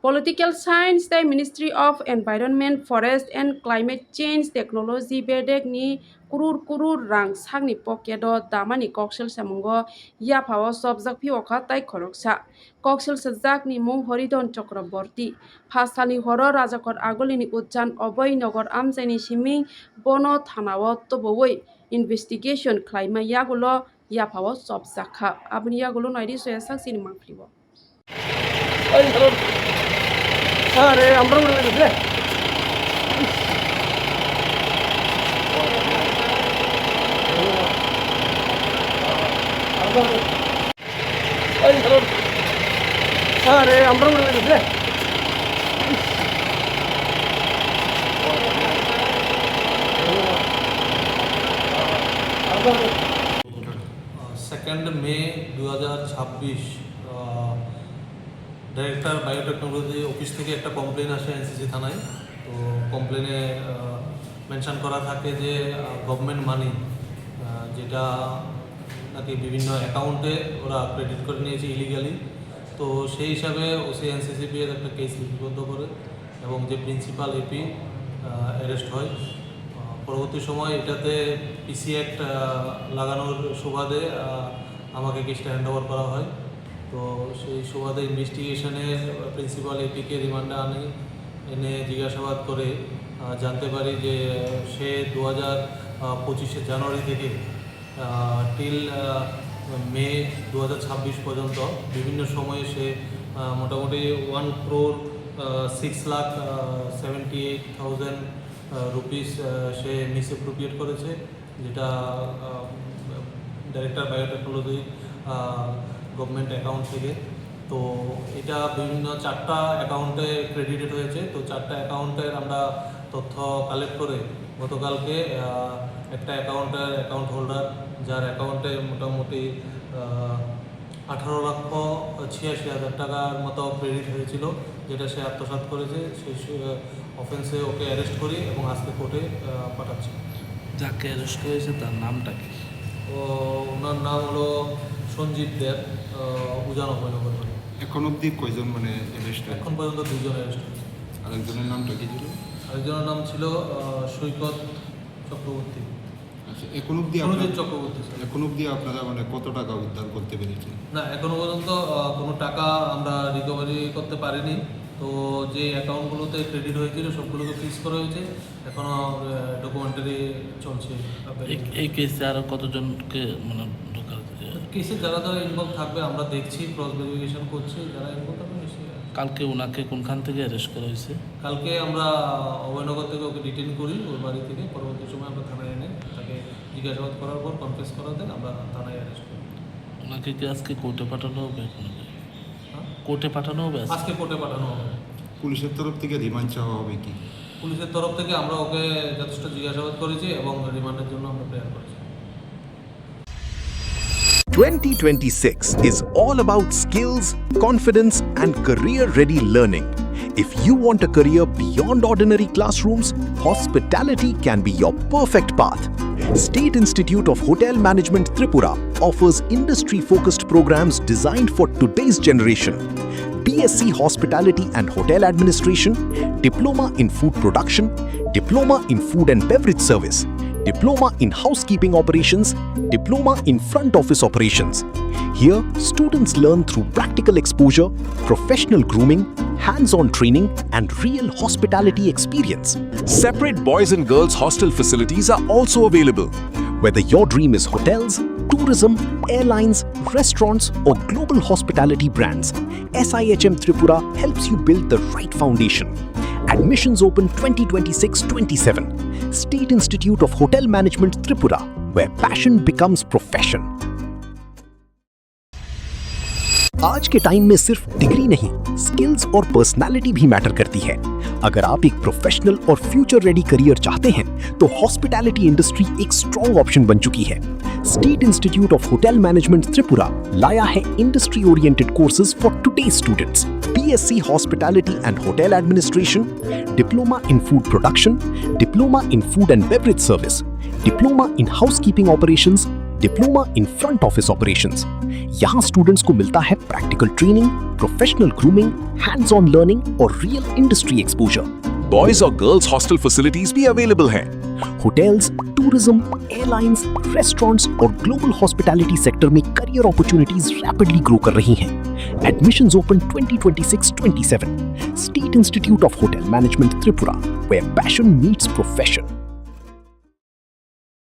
Political Science the Ministry of Environment, Forest and Climate Change Technology bedek ni kurur rang sakni pokedo damani koksel samungo ya pawo sobjak piwaka tai khoroksa koksel sajak ni mung Horidon Chakraborty phasani horo rajakot agolini udjan oboi nogor amjani siming bono thanao toboi investigation khlaima yagulo ya pawo sobjakha abni yagulo naidi soya saksini mangplibo अरे আমরা বলে দিলে अरे আমরা বলে দিলে second मे 2026 director biotechnology office থেকে একটা কমপ্লেন আসে এনসিসি থানায় তো কমপ্লেনে মেনশন করা থাকে যে গভর্নমেন্ট মানি যেটা নাকি বিভিন্ন অ্যাকাউন্টে ওরা ক্রেডিট করে নিয়েছে ইলিগালি তো সেই হিসাবে ওসি এনসিসিপি এর একটা কেস লিপিবদ্ধ করে এবং যে প্রিন্সিপাল এপি অ্যারেস্ট হয় পরবর্তী সময় এটাতে পিসি অ্যাক্ট লাগানোর সুবাদে আমাকে কেসটা হ্যান্ড ওভার করা হয় তো সেই সুবাদে ইনভেস্টিগেশনে প্রিন্সিপাল এপিকে রিমান্ডে এনে জিজ্ঞাসাবাদ করে জানতে পারি যে সে 2025 জানুয়ারি থেকে টিল মে 2026 পর্যন্ত বিভিন্ন সময়ে সে মোটামুটি 1,06,78,000 রুপিস সে মিসঅ্যাপ্রোপ্রিয়েট করেছে যেটা ডাইরেক্টর বায়োটেকনোলজি গভর্নমেন্ট অ্যাকাউন্ট থেকে তো এটা বিভিন্ন 4টা অ্যাকাউন্টে ক্রেডিটেড হয়েছে তো 4টা অ্যাকাউন্টের আমরা তথ্য কালেক্ট করে গতকালকে একটা অ্যাকাউন্ট হোল্ডার যার অ্যাকাউন্টে মোটামুটি 18,86,000 টাকার মতো ক্রেডিট হয়েছিল যেটা সে আত্মসাৎ করেছে সেই অফেন্সে ওকে অ্যারেস্ট করি এবং আজকে কোর্টে পাঠাচ্ছি। যাকে অ্যারেস্ট করেছে তার নামটা কি? ওনার নাম হলো সঞ্জিত দেব উজান অভয়নগর। এখন অবধি কয়জন মানে অ্যারেস্ট? এখন পর্যন্ত 2 জন অ্যারেস্ট হয়েছে। আরেকজনের নামটা কি ছিল? আরেকজনের নাম ছিল সৈকত চক্রবর্তী। আচ্ছা, এখন অবধি চক্রবর্তী। এখন অবধি আপনারা মানে কত টাকা উদ্ধার করতে পেরেছেন? না, এখনো পর্যন্ত কোনো টাকা আমরা রিকভারি করতে পারিনি। তো যে অ্যাকাউন্টগুলোতে ক্রেডিট হয়েছিল সবগুলোকে ফ্রিজ করা হয়েছে, এখনো ডকুমেন্টারি চলছে। এই কেসে আরও কতজনকে মানে কেসে যারা ইনভলভ থাকবে আমরা দেখছি, ক্রস ভেরিফিকেশন করছি, যারা ইনভলভ থাকবে নিশ্চয়ই। কালকে ওনাকে কোনখান থেকে অ্যারেস্ট করা হয়েছে? কালকে আমরা অভয়নগর থেকে ওকে ডিটেন করি ওর বাড়ি থেকে, পরবর্তী সময় আমরা থানায় এনে তাকে জিজ্ঞাসাবাদ করার পর কনফেস করাতে আমরা থানায় অ্যারেস্ট করি। ওনাকে কি আজকে কোর্টে পাঠানো হবে? কোর্টে পাঠানো হবে আজকে কোর্টে পাঠানো হবে। পুলিশের তরফ থেকে রিমান্ড চাওয়া হবে কি? পুলিশের তরফ থেকে আমরা ওকে যথেষ্ট জিজ্ঞাসাবাদ করেছি এবং রিমান্ডের জন্য আমরা প্রেয়ার করেছি। 2026 is all about skills, confidence, and career-ready learning. If you want a career beyond ordinary classrooms, hospitality can be your perfect path. State Institute of Hotel Management Tripura offers industry-focused programs designed for today's generation. BSc Hospitality and Hotel Administration, Diploma in Food Production, Diploma in Food and Beverage Service, Diploma in Housekeeping Operations, Diploma in Front Office Operations. Here, students learn through practical exposure, professional grooming, hands-on training, and real hospitality experience. Separate boys and girls hostel facilities are also available. Whether your dream is hotels, tourism, airlines, restaurants, or global hospitality brands, SIHM Tripura helps you build the right foundation. Admissions open 2026-27. State Institute of Hotel Management Tripura, where passion becomes profession. आज के time में सिर्फ degree नहीं, skills और personality भी matter करती है। अगर आप एक प्रोफेशनल और फ्यूचर रेडी करियर चाहते हैं, तो हॉस्पिटैलिटी इंडस्ट्री एक स्ट्रॉन्ग ऑप्शन बन चुकी है। State institute of hotel management Tripura लाया है industry oriented courses for today's students. BSc Hospitality and Hotel Administration, Diploma in Food Production, Diploma in Food and Beverage Service, Diploma in Housekeeping Operations, diploma in front office operations. यहाँ students को मिलता है practical training, professional grooming, hands on learning और real industry exposure. Boys और girls hostel facilities भी available हैं। Hotels, tourism, airlines, restaurants और global hospitality sector में करियर अपॉर्चुनिटीज रैपिडली ग्रो कर रही हैं। Admissions open 2026-27. State Institute of Hotel Management, Tripura, where passion meets profession.